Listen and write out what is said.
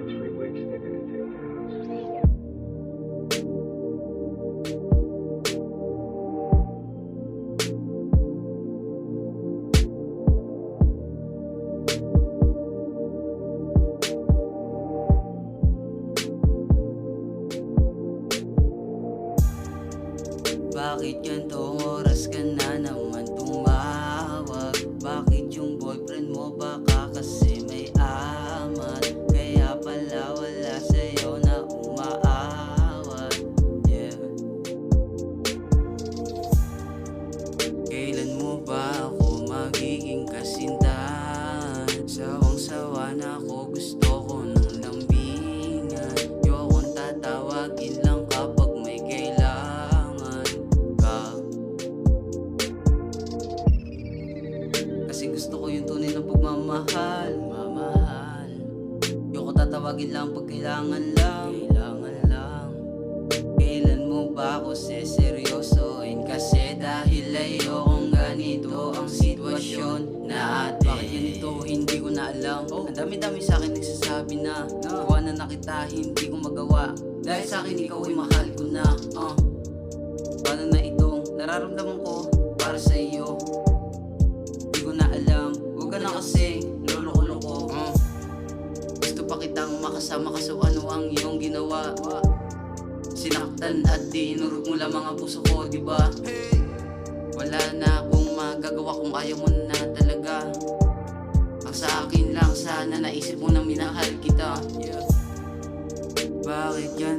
3 weeks they're gonna take the house. Bakit gantong oras ka na naman tumawag? Bakit yung boyfriend mo baka kasi may amat? Kaya pala wala sa'yo na umaawat. Yeah. Kailan mo ba ako magiging kasintahan? Sawang-sawa na ako, gusto ko ng lambingan. Yokong tatawagin lang kapag may kailangan ka. Kasi gusto ko yung tunay na pagmamahal. Yoko tatawagin lang pag kailangan lang. Kailan mo ba ako seseryosoin? Kasi dahil ayokong ganito ang sitwasyon natin. Bakit ganito hindi ko na alam. Ang dami-dami sa'kin nagsasabi na iwanan na kita, hindi ko magawa. Dahil sa'kin ikaw ay mahal ko na. Paano na itong nararamdaman ko para sa iyo? Hindi ko na alam. Huwag ka na kasi lolo-loko. Gusto pa kitang makasama kaso ano ang iyong ginawa? Sinaktan at dinurog mo lamang ang puso ko, diba? Wala na akong magagawa kung ayaw mo na talaga. Ang sa akin lang sana naisip mo na minahal kita. Bakit yan